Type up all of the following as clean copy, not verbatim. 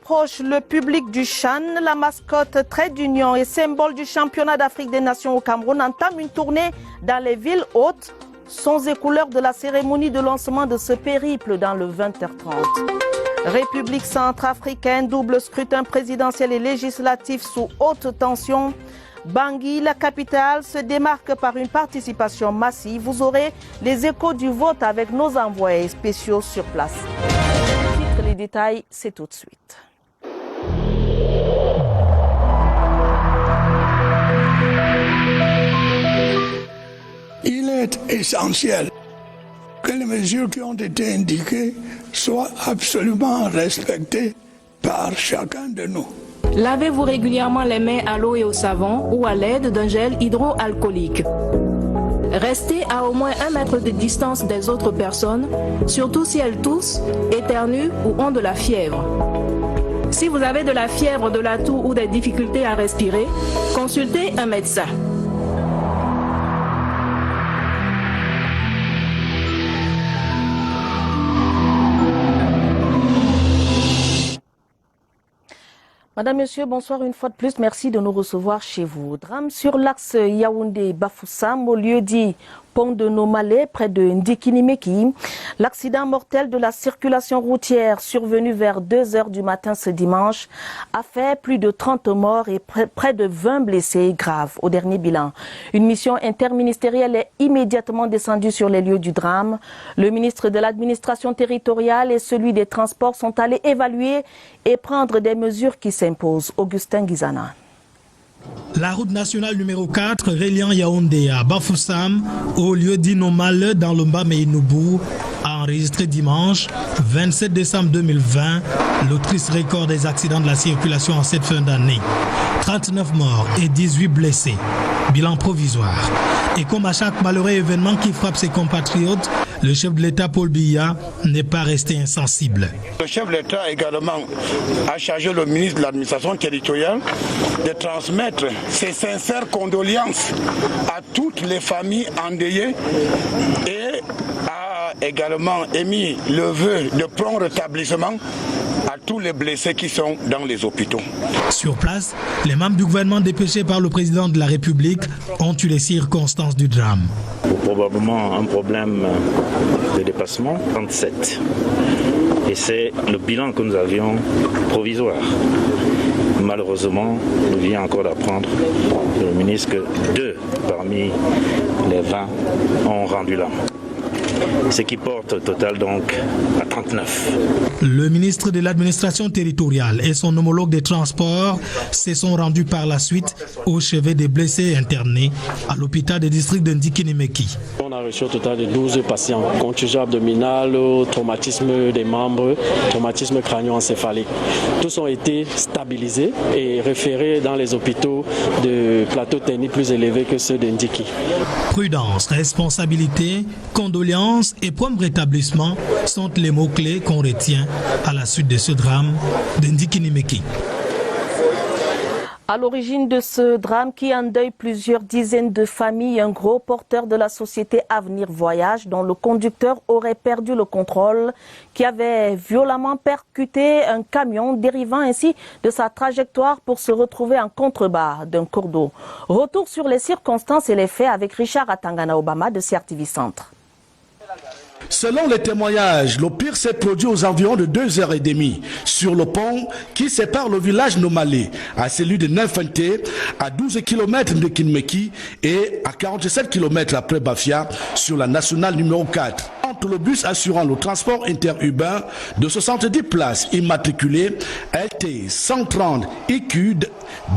approche le public du Chan. La mascotte Trait d'Union et symbole du championnat d'Afrique des Nations au Cameroun entame une tournée dans les villes hautes. Sons et couleurs de la cérémonie de lancement de ce périple dans le 20h30. République centrafricaine, double scrutin présidentiel et législatif sous haute tension. Bangui, la capitale, se démarque par une participation massive. Vous aurez les échos du vote avec nos envoyés spéciaux sur place. Les détails, c'est tout de suite. Il est essentiel que les mesures qui ont été indiquées soient absolument respectées par chacun de nous. Lavez-vous régulièrement les mains à l'eau et au savon ou à l'aide d'un gel hydroalcoolique. Restez à au moins 1 mètre de distance des autres personnes, surtout si elles toussent, éternuent ou ont de la fièvre. Si vous avez de la fièvre, de la toux ou des difficultés à respirer, consultez un médecin. Madame, Monsieur, bonsoir une fois de plus. Merci de nous recevoir chez vous. Drame sur l'axe Yaoundé-Bafoussam, au lieu dit Pont de Nomalé, près de Ndikinimeki. L'accident mortel de la circulation routière survenu vers 2 heures du matin ce dimanche a fait plus de 30 morts et près de 20 blessés graves au dernier bilan. Une mission interministérielle est immédiatement descendue sur les lieux du drame. Le ministre de l'administration territoriale et celui des transports sont allés évaluer et prendre des mesures qui s'imposent. Augustin Guizana. La route nationale numéro 4 reliant Yaoundé à Bafoussam, au lieu d'Inomal dans le Mbamé-Inoubou, a enregistré dimanche 27 décembre 2020 le triste record des accidents de la circulation en cette fin d'année. 39 morts et 18 blessés. Bilan provisoire. Et comme à chaque malheureux événement qui frappe ses compatriotes, le chef de l'État Paul Biya n'est pas resté insensible. Le chef de l'État également a chargé le ministre de l'administration territoriale de transmettre ses sincères condoléances à toutes les familles endeuillées et a également émis le vœu de prompt rétablissement à tous les blessés qui sont dans les hôpitaux. Sur place, les membres du gouvernement dépêchés par le président de la République ont eu les circonstances du drame. Probablement un problème de dépassement 37. Et c'est le bilan que nous avions provisoire. Malheureusement, nous vient encore d'apprendre le ministre que 2 parmi les 20 ont rendu l'âme. Ce qui porte au total donc à 39. Le ministre de l'administration territoriale et son homologue des transports se sont rendus par la suite au chevet des blessés internés à l'hôpital des districts de Ndikinimeki. On a reçu au total de 12 patients, contusion abdominale, traumatisme des membres, traumatisme crânio-encéphalique. Tous ont été stabilisés et référés dans les hôpitaux de plateau technique plus élevés que ceux de Ndiki. Prudence, responsabilité, condoléances et prompt rétablissement sont les mots-clés qu'on retient à la suite de ce drame de Ndikinimeki. À l'origine de ce drame qui endeuille plusieurs dizaines de familles, un gros porteur de la société Avenir Voyage dont le conducteur aurait perdu le contrôle, qui avait violemment percuté un camion, dérivant ainsi de sa trajectoire pour se retrouver en contrebas d'un cours d'eau. Retour sur les circonstances et les faits avec Richard Atangana Obama de CRTV Centre. Selon les témoignages, le pire s'est produit aux environs de 2h30 sur le pont qui sépare le village Nomalé à celui de Ninfanté, à 12 km de Kinmeki et à 47 km après Bafia sur la nationale numéro 4. Entre le bus assurant le transport interurbain de 70 places immatriculé LT 130 IQ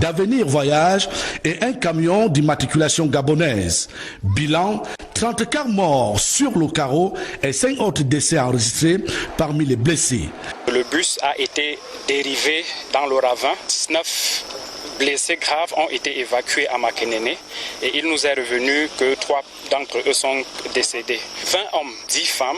d'Avenir Voyage et un camion d'immatriculation gabonaise. Bilan, 34 morts sur le carreau et 5 autres décès enregistrés parmi les blessés. Le bus a été dérivé dans le ravin. 19 blessés graves ont été évacués à Makenene et il nous est revenu que 3 d'entre eux sont décédés. 20 hommes, 10 femmes,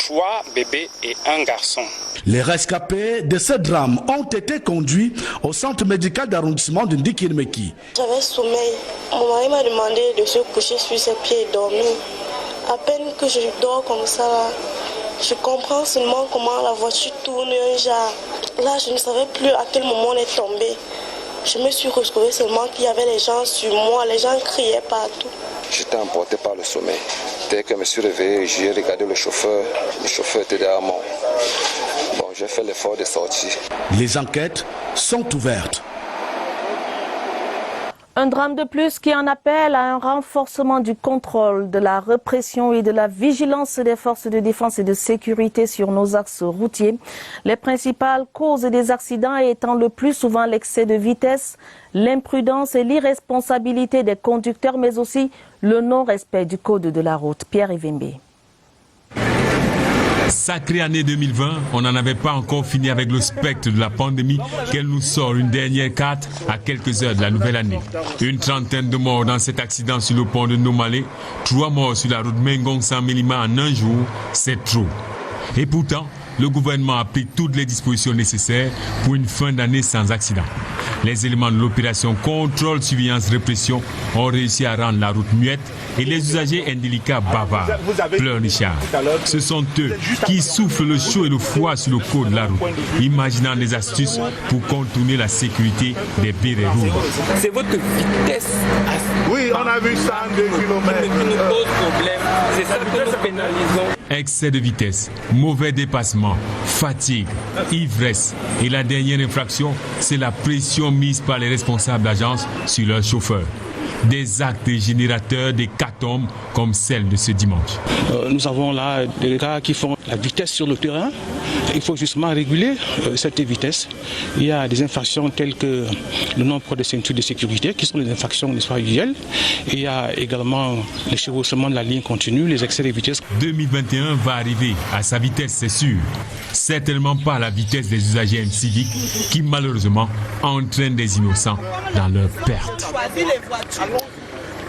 3 bébés et 1 garçon. Les rescapés de ce drame ont été conduits au centre médical d'arrondissement de Ndikinimeki. J'avais sommeil. Mon mari m'a demandé de se coucher sur ses pieds et dormir. À peine que je dors comme ça, Je comprends seulement comment la voiture tourne un genre. Là, je ne savais plus à quel moment on est tombé. Je me suis retrouvée seulement qu'il y avait les gens sur moi, les gens criaient partout. J'étais emporté par le sommeil. Dès que je me suis réveillé, j'ai regardé le chauffeur était derrière moi. Bon, j'ai fait l'effort de sortir. Les enquêtes sont ouvertes. Un drame de plus qui en appelle à un renforcement du contrôle, de la répression et de la vigilance des forces de défense et de sécurité sur nos axes routiers. Les principales causes des accidents étant le plus souvent l'excès de vitesse, l'imprudence et l'irresponsabilité des conducteurs, mais aussi le non-respect du code de la route. Pierre Evembe. Sacrée année 2020, on n'en avait pas encore fini avec le spectre de la pandémie qu'elle nous sort une dernière carte à quelques heures de la nouvelle année. Une trentaine de morts dans cet accident sur le pont de Nomalé, 3 morts sur la route Mengong-Saint-Mélima en un jour, c'est trop. Et pourtant, le gouvernement a pris toutes les dispositions nécessaires pour une fin d'année sans accident. Les éléments de l'opération contrôle, surveillance, répression ont réussi à rendre la route muette et les usagers indélicats bavards. Pleurnichards. Ce sont eux qui soufflent le chaud et le froid sur le code de la route, imaginant des astuces pour contourner la sécurité des bérets rouges. C'est votre vitesse. Oui, on a vu ça en 2 km. Qui nous pose problème. C'est ça que nous pénalisons. Excès de vitesse, mauvais dépassement, fatigue, ivresse. Et la dernière infraction, c'est la pression mise par les responsables d'agences sur leurs chauffeurs. Des actes générateurs d'hécatombes comme celle de ce dimanche. Nous avons là des gars qui font la vitesse sur le terrain. Il faut justement réguler cette vitesse. Il y a des infractions telles que le nombre de ceintures de sécurité qui sont des infractions usuelles. Il y a également le chevauchement de la ligne continue, les excès de vitesse. 2021 va arriver à sa vitesse, c'est sûr. Certainement pas à la vitesse des usagers civiques qui malheureusement entraînent des innocents dans leur perte.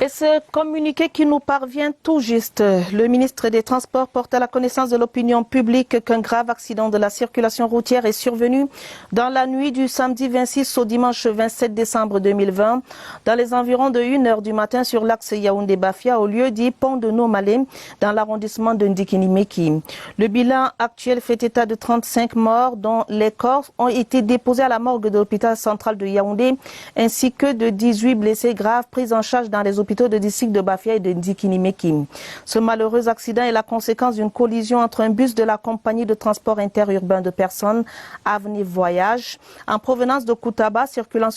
Et ce communiqué qui nous parvient tout juste, le ministre des Transports porte à la connaissance de l'opinion publique qu'un grave accident de la circulation routière est survenu dans la nuit du samedi 26 au dimanche 27 décembre 2020 dans les environs de 1h du matin sur l'axe Yaoundé-Bafia au lieu dit Pont de Nomalé dans l'arrondissement de Ndikini-Meki. Le bilan actuel fait état de 35 morts dont les corps ont été déposés à la morgue de l'hôpital central de Yaoundé ainsi que de 18 blessés graves pris en charge dans les hôpitaux de district de Bafia et de Ndikini-Meki. Ce malheureux accident est la conséquence d'une collision entre un bus de la compagnie de transport interurbain de personnes Avenir Voyage en provenance de Koutaba circulant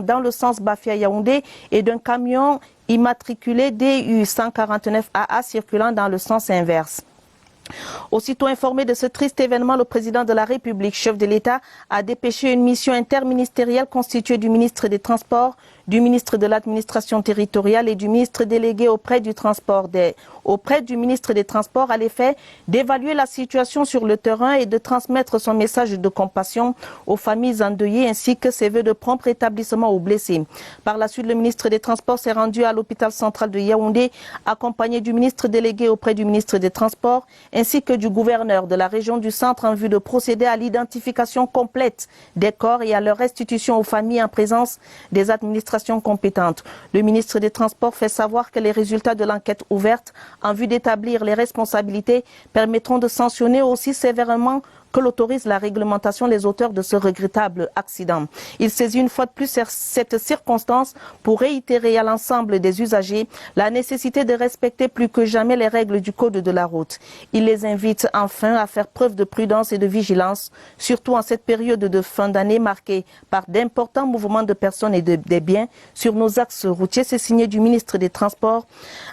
dans le sens Bafia-Yaoundé et d'un camion immatriculé DU 149 AA circulant dans le sens inverse. Aussitôt informé de ce triste événement, le président de la République, chef de l'État, a dépêché une mission interministérielle constituée du ministre des Transports, du ministre de l'Administration territoriale et du ministre délégué auprès du ministre des Transports à l'effet d'évaluer la situation sur le terrain et de transmettre son message de compassion aux familles endeuillées ainsi que ses vœux de prompt rétablissement aux blessés. Par la suite, le ministre des Transports s'est rendu à l'hôpital central de Yaoundé accompagné du ministre délégué auprès du ministre des Transports ainsi que du gouverneur de la région du centre en vue de procéder à l'identification complète des corps et à leur restitution aux familles en présence des administrations compétentes. Le ministre des Transports fait savoir que les résultats de l'enquête ouverte en vue d'établir les responsabilités permettront de sanctionner aussi sévèrement que l'autorise la réglementation les auteurs de ce regrettable accident. Il saisit une fois de plus cette circonstance pour réitérer à l'ensemble des usagers la nécessité de respecter plus que jamais les règles du code de la route. Il les invite enfin à faire preuve de prudence et de vigilance, surtout en cette période de fin d'année marquée par d'importants mouvements de personnes et des biens sur nos axes routiers. C'est signé du ministre des Transports,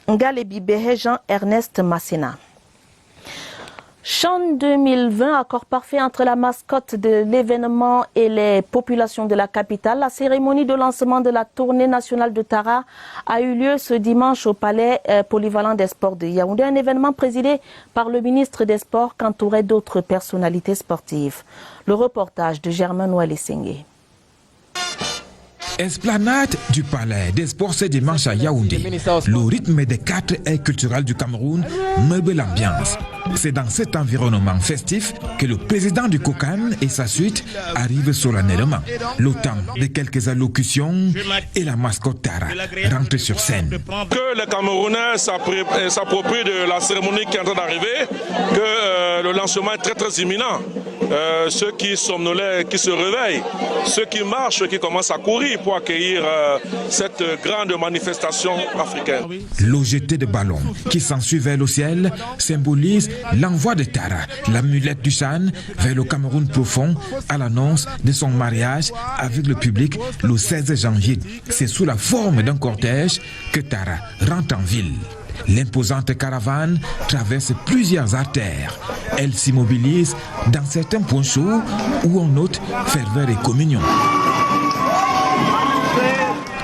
Ngalebi Behe Jean-Ernest Massena. Chant 2020, accord parfait entre la mascotte de l'événement et les populations de la capitale. La cérémonie de lancement de la tournée nationale de Tara a eu lieu ce dimanche au palais polyvalent des sports de Yaoundé. Un événement présidé par le ministre des Sports qu'entouraient d'autres personnalités sportives. Le reportage de Germain Noël Essengé. Esplanade du Palais des Sports ce dimanche à Yaoundé. Le rythme des 4 airs culturels du Cameroun meuble l'ambiance. C'est dans cet environnement festif que le président du COCAN et sa suite arrivent solennellement. Le temps de quelques allocutions et la mascotte Tara rentre sur scène. Que les Camerounais s'approprient de la cérémonie qui est en train d'arriver, que le lancement est très très imminent. Ceux qui somnolaient, qui se réveillent, ceux qui marchent, ceux qui commencent à courir pour accueillir cette grande manifestation africaine. Le jeté de ballon qui s'ensuit vers le ciel symbolise l'envoi de Tara, l'amulette du Chan, vers le Cameroun profond à l'annonce de son mariage avec le public le 16 janvier. C'est sous la forme d'un cortège que Tara rentre en ville. L'imposante caravane traverse plusieurs artères. Elle s'immobilise dans certains points chauds où on note ferveur et communion.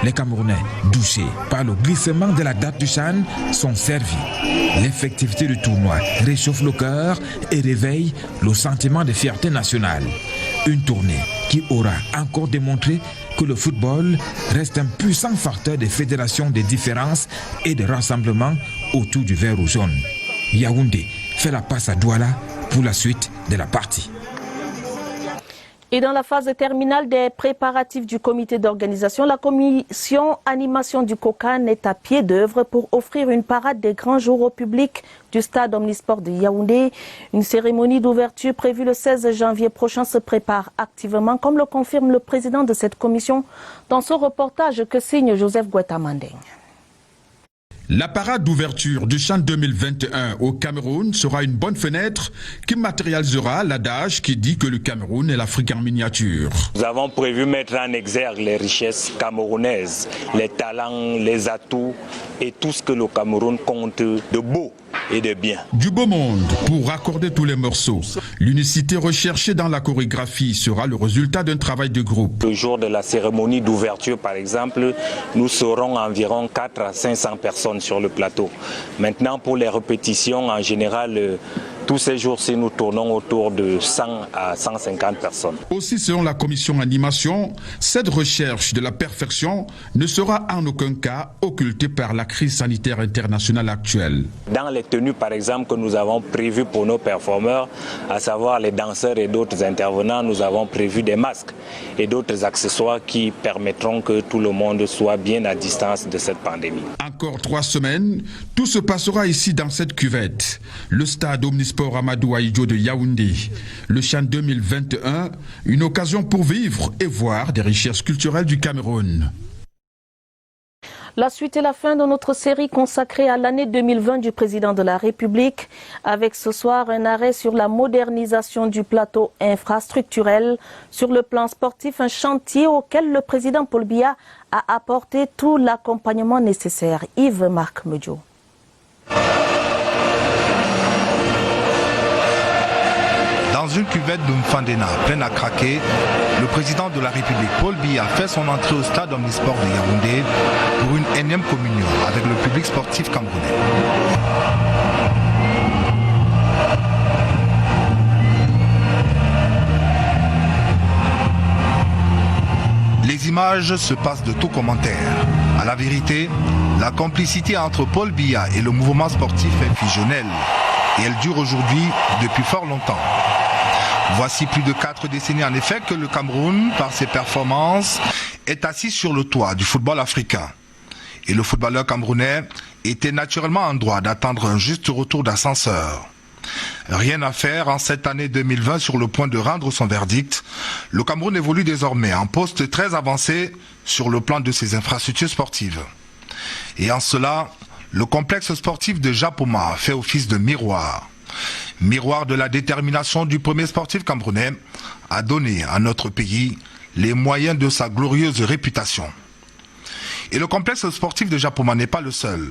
Les Camerounais, douchés par le glissement de la date du Chan, sont servis. L'effectivité du tournoi réchauffe le cœur et réveille le sentiment de fierté nationale. Une tournée qui aura encore démontré que le football reste un puissant facteur de fédération des différences et de rassemblement autour du vert ou jaune. Yaoundé fait la passe à Douala pour la suite de la partie. Et dans la phase terminale des préparatifs du comité d'organisation, la commission animation du COCAN est à pied d'œuvre pour offrir une parade des grands jours au public du stade Omnisport de Yaoundé. Une cérémonie d'ouverture prévue le 16 janvier prochain se prépare activement, comme le confirme le président de cette commission dans ce reportage que signe Joseph Gouetta-Mandeng. La parade d'ouverture du Chan 2021 au Cameroun sera une bonne fenêtre qui matérialisera l'adage qui dit que le Cameroun est l'Afrique en miniature. Nous avons prévu mettre en exergue les richesses camerounaises, les talents, les atouts et tout ce que le Cameroun compte de beau et de bien. Du beau monde pour raccorder tous les morceaux. L'unicité recherchée dans la chorégraphie sera le résultat d'un travail de groupe. Le jour de la cérémonie d'ouverture, par exemple, nous serons environ 4 à 500 personnes sur le plateau. Maintenant, pour les répétitions, en général, tous ces jours-ci, nous tournons autour de 100 à 150 personnes. Aussi, selon la commission animation, cette recherche de la perfection ne sera en aucun cas occultée par la crise sanitaire internationale actuelle. Dans les tenues, par exemple, que nous avons prévues pour nos performeurs, à savoir les danseurs et d'autres intervenants, nous avons prévu des masques et d'autres accessoires qui permettront que tout le monde soit bien à distance de cette pandémie. Encore 3 semaines, tout se passera ici dans cette cuvette. Le stade Omnisport Amadou Ahidjo de Yaoundé. Le Chan 2021, une occasion pour vivre et voir des richesses culturelles du Cameroun. La suite et la fin de notre série consacrée à l'année 2020 du président de la République, avec ce soir un arrêt sur la modernisation du plateau infrastructurel. Sur le plan sportif, un chantier auquel le président Paul Biya a apporté tout l'accompagnement nécessaire. Yves-Marc Medjo. Dans une cuvette de Mfandena pleine à craquer, le président de la République, Paul Biya, fait son entrée au stade Omnisport de Yaoundé pour une énième communion avec le public sportif camerounais. Les images se passent de tout commentaire. À la vérité, la complicité entre Paul Biya et le mouvement sportif est fusionnelle et elle dure aujourd'hui depuis fort longtemps. Voici plus de 4 décennies en effet que le Cameroun, par ses performances, est assis sur le toit du football africain. Et le footballeur camerounais était naturellement en droit d'attendre un juste retour d'ascenseur. Rien à faire en cette année 2020 sur le point de rendre son verdict. Le Cameroun évolue désormais en poste très avancé sur le plan de ses infrastructures sportives. Et en cela, le complexe sportif de Japoma fait office de miroir. Miroir de la détermination du premier sportif camerounais à donner à notre pays les moyens de sa glorieuse réputation. Et le complexe sportif de Japoma n'est pas le seul.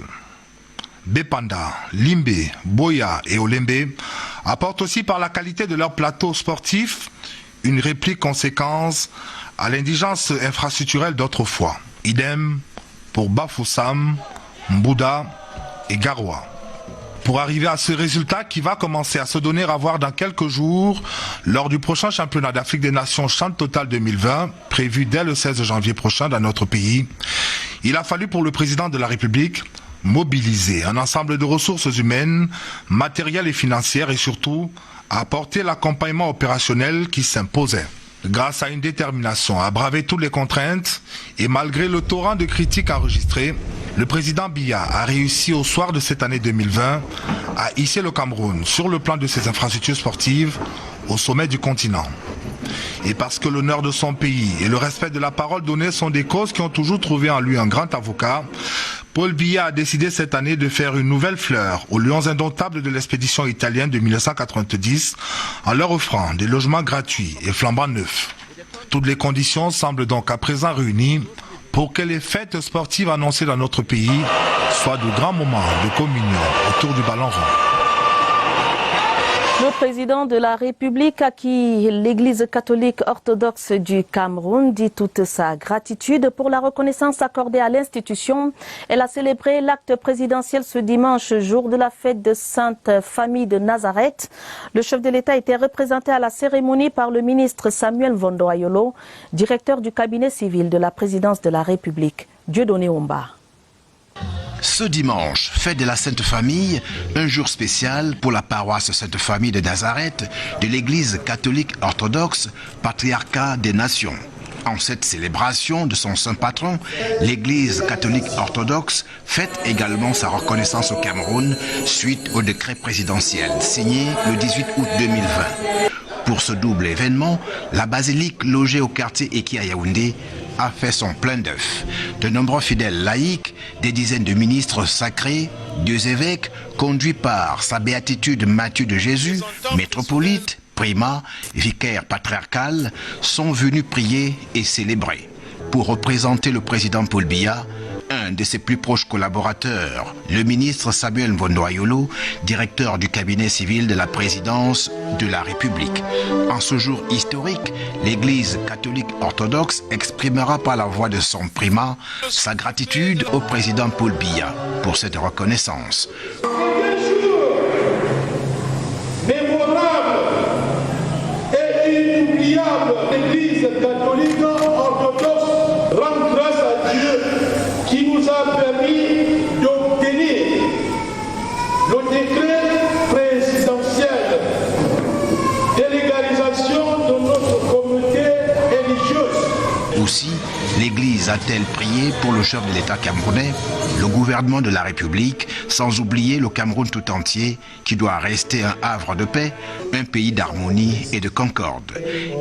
Bepanda, Limbe, Boya et Olembe apportent aussi par la qualité de leur plateau sportif une réplique conséquence à l'indigence infrastructurelle d'autrefois. Idem pour Bafoussam, Mbouda et Garoua. pour arriver à ce résultat qui va commencer à se donner à voir dans quelques jours lors du prochain championnat d'Afrique des Nations Chant Total 2020, prévu dès le 16 janvier prochain dans notre pays. Il a fallu pour le président de la République mobiliser un ensemble de ressources humaines, matérielles et financières et surtout apporter l'accompagnement opérationnel qui s'imposait. Grâce à une détermination à braver toutes les contraintes et malgré le torrent de critiques enregistrées, le président Biya a réussi au soir de cette année 2020 à hisser le Cameroun sur le plan de ses infrastructures sportives au sommet du continent. Et parce que l'honneur de son pays et le respect de la parole donnée sont des causes qui ont toujours trouvé en lui un grand avocat, Paul Biya a décidé cette année de faire une nouvelle fleur aux lions indomptables de l'expédition italienne de 1990 en leur offrant des logements gratuits et flambant neufs. Toutes les conditions semblent donc à présent réunies pour que les fêtes sportives annoncées dans notre pays soient de grands moments de communion autour du ballon rond. Le président de la République, à qui l'Église catholique orthodoxe du Cameroun dit toute sa gratitude pour la reconnaissance accordée à l'institution. Elle a célébré l'acte présidentiel ce dimanche, jour de la fête de Sainte Famille de Nazareth. Le chef de l'État était représenté à la cérémonie par le ministre Samuel Mvondo-Ayolo, directeur du cabinet civil de la présidence de la République. Dieudonné Omba. Ce dimanche, fête de la Sainte Famille, un jour spécial pour la paroisse Sainte Famille de Nazareth de l'Église catholique orthodoxe, patriarcat des nations. En cette célébration de son saint patron, l'Église catholique orthodoxe fête également sa reconnaissance au Cameroun suite au décret présidentiel signé le 18 août 2020. Pour ce double événement, la basilique logée au quartier Eki à Yaoundé a fait son plein d'œufs. De nombreux fidèles laïcs, des dizaines de ministres sacrés, deux évêques, conduits par sa béatitude Matthieu de Jésus, métropolite, primat, vicaire patriarcal, sont venus prier et célébrer. Pour représenter le président Paul Biya, un de ses plus proches collaborateurs, le ministre Samuel Mvondo-Ayolo, directeur du cabinet civil de la présidence de la République. En ce jour historique, l'Église catholique orthodoxe exprimera par la voix de son primat sa gratitude au président Paul Biya pour cette reconnaissance. Mémorable et inoubliable, l'Église catholique orthodoxe rend grâce à Dieu qui nous a permis d'obtenir le décret présidentiel de légalisation de notre communauté religieuse. Aussi, l'Église a-t-elle prié pour le chef de l'État camerounais, le gouvernement de la République, sans oublier le Cameroun tout entier, qui doit rester un havre de paix, un pays d'harmonie et de concorde.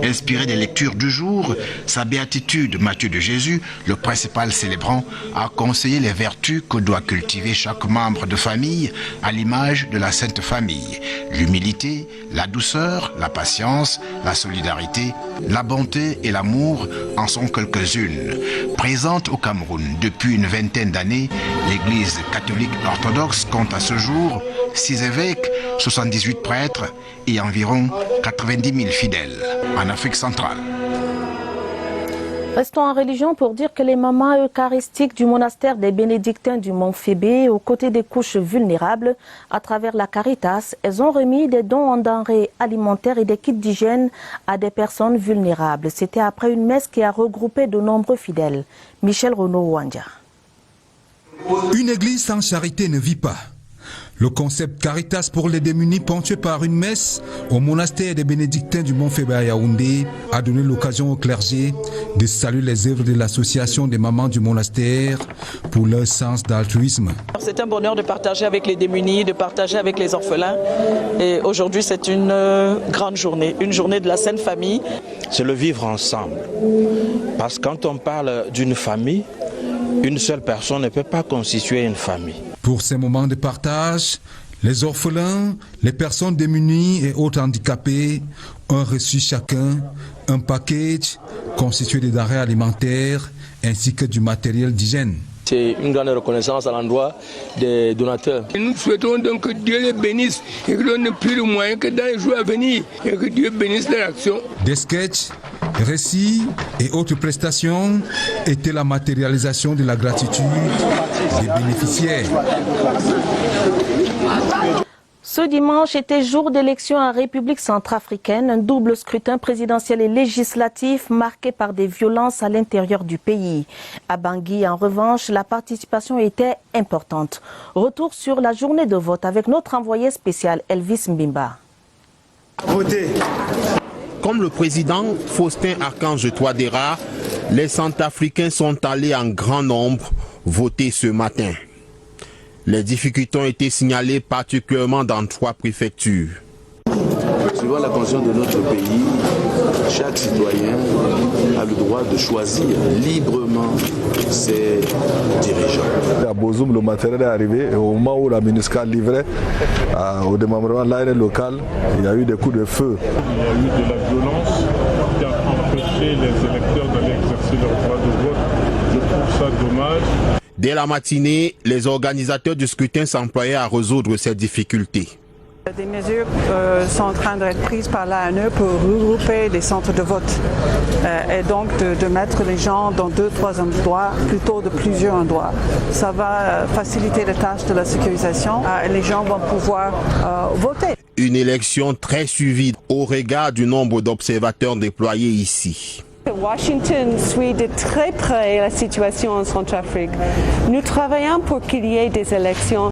Inspiré des lectures du jour, sa béatitude Matthieu de Jésus, le principal célébrant, a conseillé les vertus que doit cultiver chaque membre de famille à l'image de la Sainte Famille. L'humilité, la douceur, la patience, la solidarité, la bonté et l'amour en sont quelques-unes. Présente au Cameroun depuis une vingtaine d'années, l'Église catholique orthodoxe compte à ce jour 6 évêques, 78 prêtres et environ 90 000 fidèles en Afrique centrale. Restons en religion pour dire que les mamans eucharistiques du monastère des bénédictins du Mont Fébé, aux côtés des couches vulnérables, à travers la Caritas, elles ont remis des dons en denrées alimentaires et des kits d'hygiène à des personnes vulnérables. C'était après une messe qui a regroupé de nombreux fidèles. Michel Renaud-Ouandia. Une église sans charité ne vit pas. Le concept Caritas pour les démunis, ponctué par une messe au monastère des bénédictins du Mont Fébé à Yaoundé, a donné l'occasion au clergé de saluer les œuvres de l'association des mamans du monastère pour leur sens d'altruisme. C'est un bonheur de partager avec les démunis, de partager avec les orphelins. Et aujourd'hui, c'est une grande journée, une journée de la Sainte Famille. C'est le vivre ensemble. Parce que quand on parle d'une famille, une seule personne ne peut pas constituer une famille. Pour ces moments de partage, les orphelins, les personnes démunies et autres handicapés ont reçu chacun un package constitué de denrées alimentaires ainsi que du matériel d'hygiène. C'est une grande reconnaissance à l'endroit des donateurs. Et nous souhaitons donc que Dieu les bénisse et que l'on n'ait plus de moyens que dans les jours à venir et que Dieu bénisse leur action. Des sketchs, Récits et autres prestations étaient la matérialisation de la gratitude des bénéficiaires. Ce dimanche était jour d'élection en République centrafricaine, un double scrutin présidentiel et législatif marqué par des violences à l'intérieur du pays. À Bangui, en revanche, la participation était importante. Retour sur la journée de vote avec notre envoyé spécial Elvis Mbimba. Voter. Comme le président Faustin Archange Touadéra, les Centrafricains sont allés en grand nombre voter ce matin. Les difficultés ont été signalées particulièrement dans 3 préfectures. Suivant la constitution de notre pays, chaque citoyen a le droit de choisir librement ses dirigeants. À Bozoum, le matériel est arrivé et au moment où la MINUSCA livrait au démembrement de l'ARN local, il y a eu des coups de feu. Il y a eu de la violence qui a empêché les électeurs d'aller exercer leur droit de vote. Je trouve ça dommage. Dès la matinée, les organisateurs du scrutin s'employaient à résoudre ces difficultés. Des mesures sont en train d'être prises par l'ANE pour regrouper les centres de vote et donc de mettre les gens dans 2-3 endroits plutôt de plusieurs endroits. Ça va faciliter la tâche de la sécurisation et les gens vont pouvoir voter. Une élection très suivie au regard du nombre d'observateurs déployés ici. Washington suit de très près la situation en Centrafrique. Nous travaillons pour qu'il y ait des élections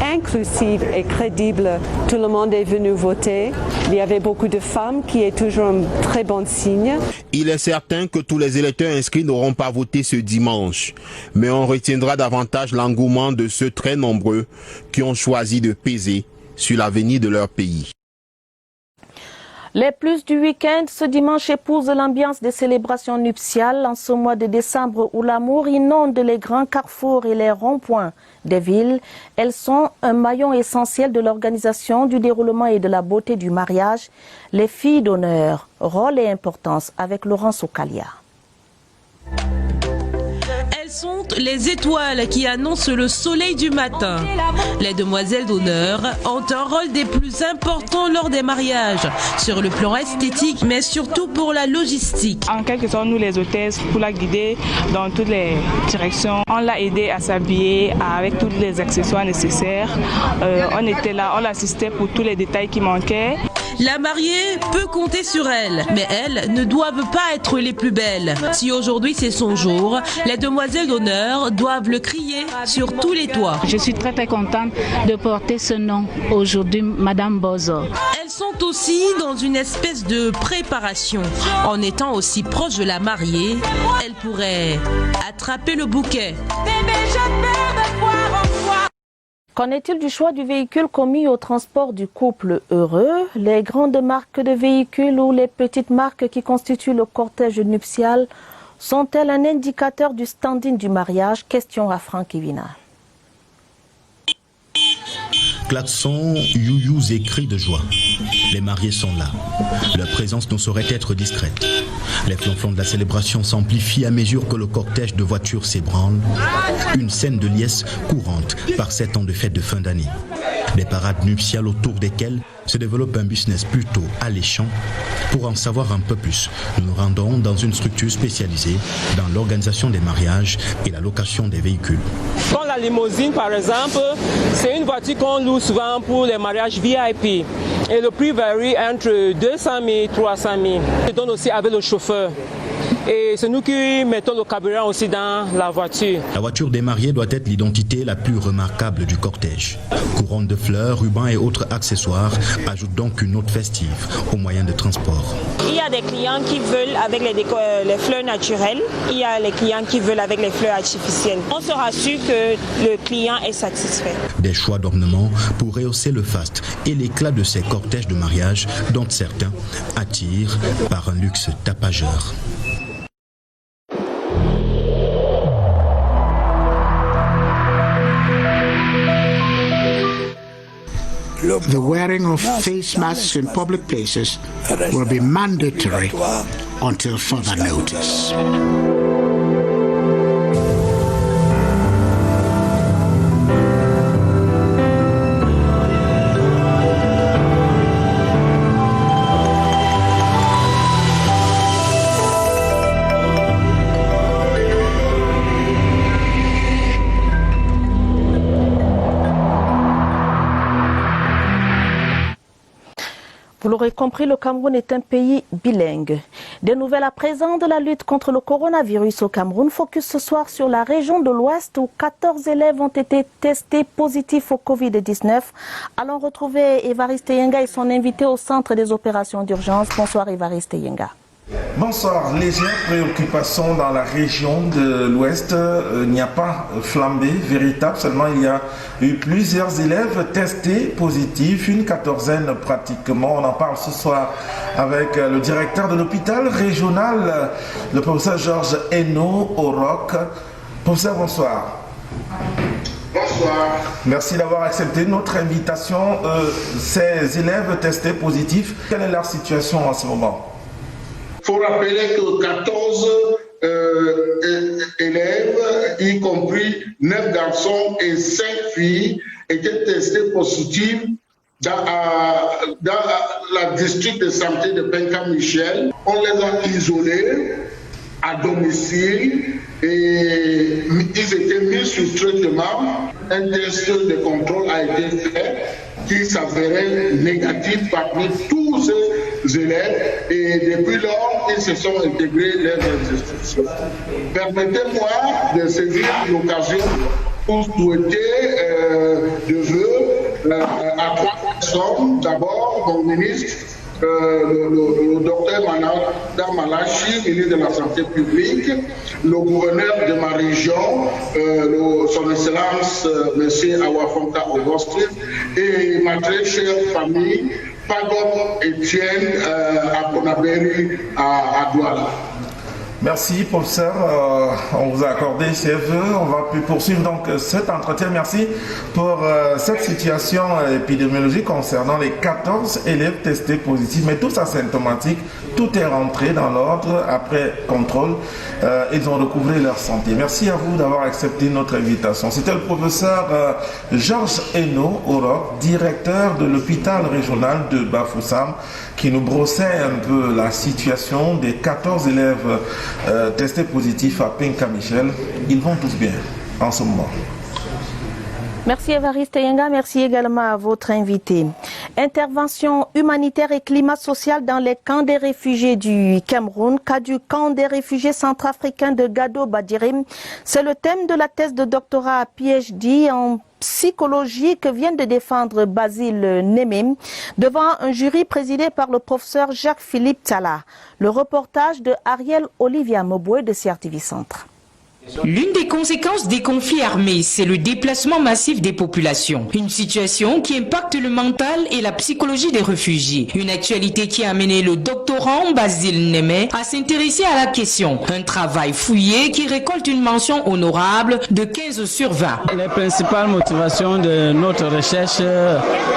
inclusives et crédibles. Tout le monde est venu voter. Il y avait beaucoup de femmes, qui est toujours un très bon signe. Il est certain que tous les électeurs inscrits n'auront pas voté ce dimanche, mais on retiendra davantage l'engouement de ceux très nombreux qui ont choisi de peser sur l'avenir de leur pays. Les plus du week-end, ce dimanche épousent l'ambiance des célébrations nuptiales en ce mois de décembre où l'amour inonde les grands carrefours et les ronds-points des villes. Elles sont un maillon essentiel de l'organisation, du déroulement et de la beauté du mariage. Les filles d'honneur, rôle et importance avec Laurence Okalia. Sont les étoiles qui annoncent le soleil du matin. Les demoiselles d'honneur ont un rôle des plus importants lors des mariages, sur le plan esthétique, mais surtout pour la logistique. En quelque sorte, nous les hôtesses, pour la guider dans toutes les directions, on l'a aidé à s'habiller avec tous les accessoires nécessaires. On était là, on l'assistait pour tous les détails qui manquaient. La mariée peut compter sur elle, mais elles ne doivent pas être les plus belles. Si aujourd'hui c'est son jour, les demoiselles d'honneur doivent le crier sur tous les toits. Je suis très contente de porter ce nom aujourd'hui, Madame Bozo. Elles sont aussi dans une espèce de préparation. En étant aussi proche de la mariée, elles pourraient attraper le bouquet. Bébé, je peux me voir en toi. Qu'en est-il du choix du véhicule commis au transport du couple heureux? Les grandes marques de véhicules ou les petites marques qui constituent le cortège nuptial sont-elles un indicateur du standing du mariage? Question à Franck Evina. Klaxons, youyous et cris de joie. Les mariés sont là. Leur présence ne saurait être discrète. Les flonflons de la célébration s'amplifient à mesure que le cortège de voitures s'ébranle. Une scène de liesse courante par 7 ans de fête de fin d'année. Des parades nuptiales autour desquelles se développe un business plutôt alléchant. Pour en savoir un peu plus, nous nous rendons dans une structure spécialisée dans l'organisation des mariages et la location des véhicules. Comme la limousine par exemple, c'est une voiture qu'on loue souvent pour les mariages VIP. Et le prix varie entre 200 000 et 300 000. On donne aussi avec le chauffeur. Et c'est nous qui mettons le carburant aussi dans la voiture. La voiture des mariés doit être l'identité la plus remarquable du cortège. Couronne de fleurs, rubans et autres accessoires ajoutent donc une note festive aux moyens de transport. Il y a des clients qui veulent avec les fleurs naturelles, il y a les clients qui veulent avec les fleurs artificielles. On se rassure que le client est satisfait. Des choix d'ornements pour rehausser le faste et l'éclat de ces cortèges de mariage dont certains attirent par un luxe tapageur. The wearing of face masks in public places will be mandatory until further notice. Vous l'aurez compris, le Cameroun est un pays bilingue. Des nouvelles à présent de la lutte contre le coronavirus au Cameroun. Focus ce soir sur la région de l'Ouest où 14 élèves ont été testés positifs au Covid-19. Allons retrouver Évariste Yenga et son invité au centre des opérations d'urgence. Bonsoir Évariste Yenga. Bonsoir. Légère préoccupation dans la région de l'Ouest. Il n'y a pas flambée véritable, seulement il y a eu plusieurs élèves testés positifs, une quatorzaine pratiquement. On en parle ce soir avec le directeur de l'hôpital régional, le professeur Georges Eno Oroc. Professeur, bonsoir. Bonsoir. Merci d'avoir accepté notre invitation. Ces élèves testés positifs, quelle est leur situation en ce moment? Il faut rappeler que 14 élèves, y compris 9 garçons et 5 filles, étaient testés positifs dans la district de santé de Penka-Michel. On les a isolés à domicile et ils étaient mis sous traitement. Un test de contrôle a été fait qui s'avérait négatif parmi tous ces élèves et depuis lors, ils se sont intégrés leurs institutions. Permettez-moi de saisir l'occasion pour souhaiter de vœux à 3 personnes. D'abord, mon ministre, le docteur Malachi, ministre de la Santé publique, le gouverneur de ma région, son Excellence M. Awafonka Augustin, et ma très chère famille, Pagom Etienne à Ponaberi à Douala. Merci, professeur. On vous a accordé ces vœux. On va poursuivre donc cet entretien. Merci pour cette situation épidémiologique concernant les 14 élèves testés positifs, mais tous asymptomatiques. Tout est rentré dans l'ordre. Après contrôle, ils ont recouvré leur santé. Merci à vous d'avoir accepté notre invitation. C'était le professeur Georges Eno Oroc, directeur de l'hôpital régional de Bafoussam, qui nous brossait un peu la situation des 14 élèves testés positifs à Penka-Michel. Ils vont tous bien en ce moment. Merci Évariste Yenga, merci également à votre invité. Intervention humanitaire et climat social dans les camps des réfugiés du Cameroun, cas du camp des réfugiés centrafricains de Gado-Badirim. C'est le thème de la thèse de doctorat à PhD en psychologie que vient de défendre Basile Némé devant un jury présidé par le professeur Jacques-Philippe Tala. Le reportage de Ariel Olivia Moboué de CRTV Centre. L'une des conséquences des conflits armés, c'est le déplacement massif des populations. Une situation qui impacte le mental et la psychologie des réfugiés. Une actualité qui a amené le doctorant Basile Némé à s'intéresser à la question. Un travail fouillé qui récolte une mention honorable de 15 sur 20. Les principales motivations de notre recherche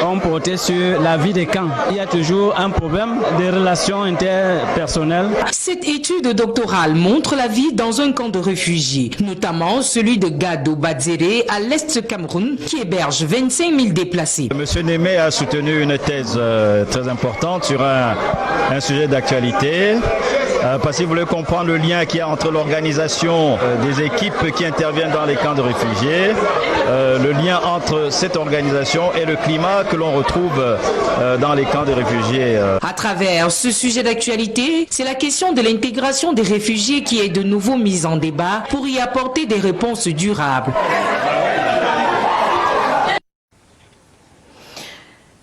ont porté sur la vie des camps. Il y a toujours un problème des relations interpersonnelles. Cette étude doctorale montre la vie dans un camp de réfugiés, notamment celui de Gado-Badzéré à l'est Cameroun, qui héberge 25 000 déplacés. Monsieur Némé a soutenu une thèse très importante sur un sujet d'actualité, parce qu'il voulait comprendre le lien qu'il y a entre l'organisation des équipes qui interviennent dans les camps de réfugiés, le lien entre cette organisation et le climat que l'on retrouve dans les camps de réfugiés. À travers ce sujet d'actualité, c'est la question de l'intégration des réfugiés qui est de nouveau mise en débat pour y apporter des réponses durables.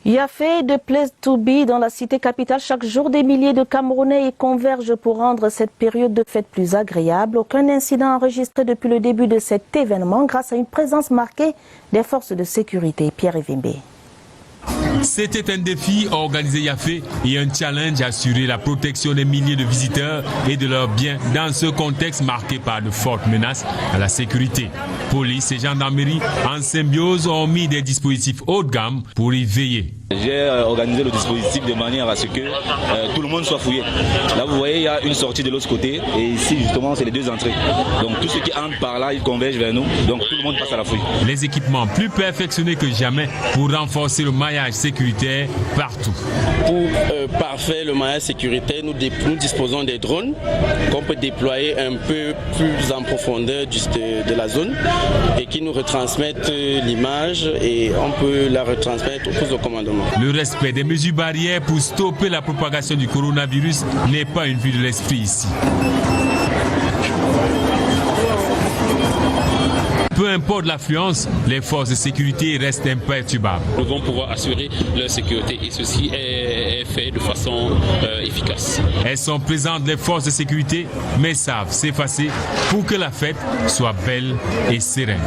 Yafé de Place to Be dans la cité capitale. Chaque jour, des milliers de Camerounais y convergent pour rendre cette période de fête plus agréable. Aucun incident enregistré depuis le début de cet événement grâce à une présence marquée des forces de sécurité. Pierre Evimbe. C'était un défi organisé Yafé et un challenge à assurer la protection des milliers de visiteurs et de leurs biens dans ce contexte marqué par de fortes menaces à la sécurité. Police et gendarmerie en symbiose ont mis des dispositifs haut de gamme pour y veiller. J'ai organisé le dispositif de manière à ce que tout le monde soit fouillé. Là vous voyez il y a une sortie de l'autre côté et ici justement c'est les deux entrées. Donc tous ceux qui entrent par là ils convergent vers nous, donc tout le monde passe à la fouille. Les équipements plus perfectionnés que jamais pour renforcer le maillage maillage sécuritaire partout. Pour parfaire le maillage sécuritaire, nous disposons des drones qu'on peut déployer un peu plus en profondeur de la zone et qui nous retransmettent l'image et on peut la retransmettre au poste de commandement. Le respect des mesures barrières pour stopper la propagation du coronavirus n'est pas une vue de l'esprit ici. Peu importe l'affluence, les forces de sécurité restent imperturbables. Nous devons pouvoir assurer leur sécurité et ceci est fait de façon efficace. Elles sont présentes, les forces de sécurité, mais savent s'effacer pour que la fête soit belle et sereine.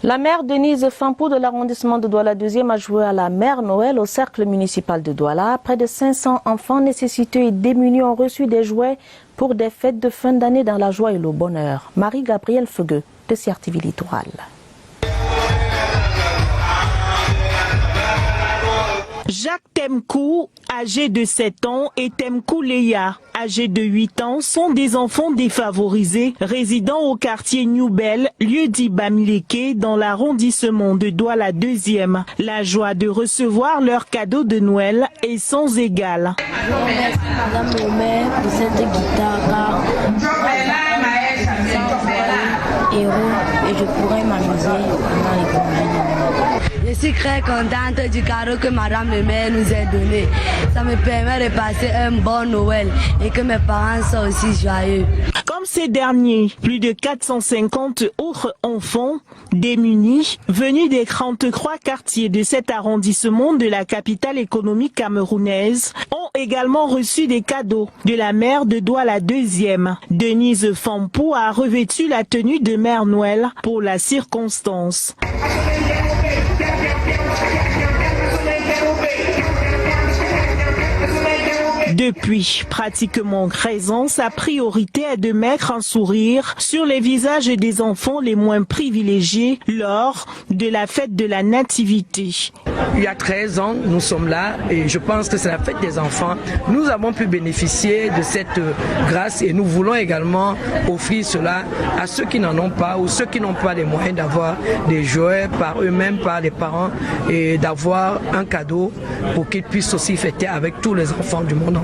La maire Denise Fampou de l'arrondissement de Douala 2e a joué à la mère Noël au cercle municipal de Douala. Près de 500 enfants nécessités et démunis ont reçu des jouets pour des fêtes de fin d'année dans la joie et le bonheur. Marie-Gabrielle Feugueux de CRTV Littoral. Jacques Temkou, âgé de 7 ans, et Temkou Leya, âgé de 8 ans, sont des enfants défavorisés résidant au quartier New Bell, lieu dit Bamileke, dans l'arrondissement de Douala 2e. La joie de recevoir leur cadeau de Noël est sans égal. Merci Madame le maire pour cette guitare. Et je pourrais m'amuser pendant les congés. Je suis très contente du cadeau que Madame le maire nous a donné. Ça me permet de passer un bon Noël et que mes parents soient aussi joyeux. Comme ces derniers, plus de 450 autres enfants démunis venus des 33 quartiers de cet arrondissement de la capitale économique camerounaise ont également reçu des cadeaux de la maire de Douala 2e. Denise Fampou a revêtu la tenue de Mère Noël pour la circonstance. Depuis pratiquement 13 ans, sa priorité est de mettre un sourire sur les visages des enfants les moins privilégiés lors de la fête de la Nativité. Il y a 13 ans, nous sommes là et je pense que c'est la fête des enfants. Nous avons pu bénéficier de cette grâce et nous voulons également offrir cela à ceux qui n'en ont pas ou ceux qui n'ont pas les moyens d'avoir des jouets par eux-mêmes, par les parents et d'avoir un cadeau pour qu'ils puissent aussi fêter avec tous les enfants du monde entier.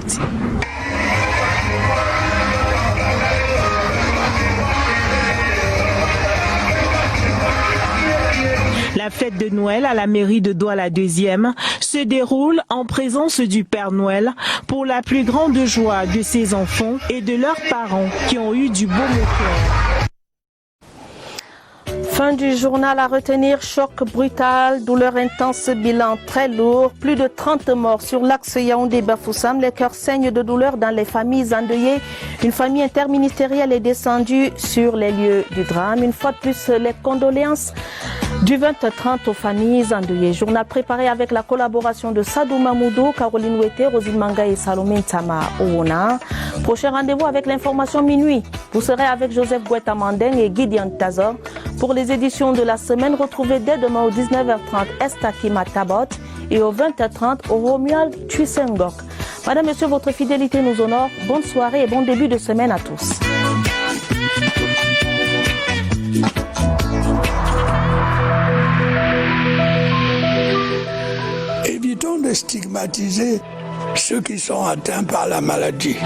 La fête de Noël à la mairie de Douala 2e se déroule en présence du Père Noël pour la plus grande joie de ses enfants et de leurs parents qui ont eu du beau moteur. Fin du journal à retenir, choc brutal, douleur intense, bilan très lourd, plus de 30 morts sur l'axe Yaoundé-Bafoussam, les cœurs saignent de douleur dans les familles endeuillées. Une famille interministérielle est descendue sur les lieux du drame. Une fois de plus, les condoléances du 20-30 aux familles endeuillées. Journal préparé avec la collaboration de Sadou Mamoudou, Caroline Ouete, Rosine Manga et Salomé Ntama Ouona. Prochain rendez-vous avec l'information minuit. Vous serez avec Joseph Gouetta-Mandeng et Gideon Tazor. Pour les éditions de la semaine, retrouvez dès demain au 19h30 Estakima Tabot et au 20h30 au Romuald Tuisengok. Madame, Monsieur, votre fidélité nous honore. Bonne soirée et bon début de semaine à tous. Évitons de stigmatiser ceux qui sont atteints par la maladie.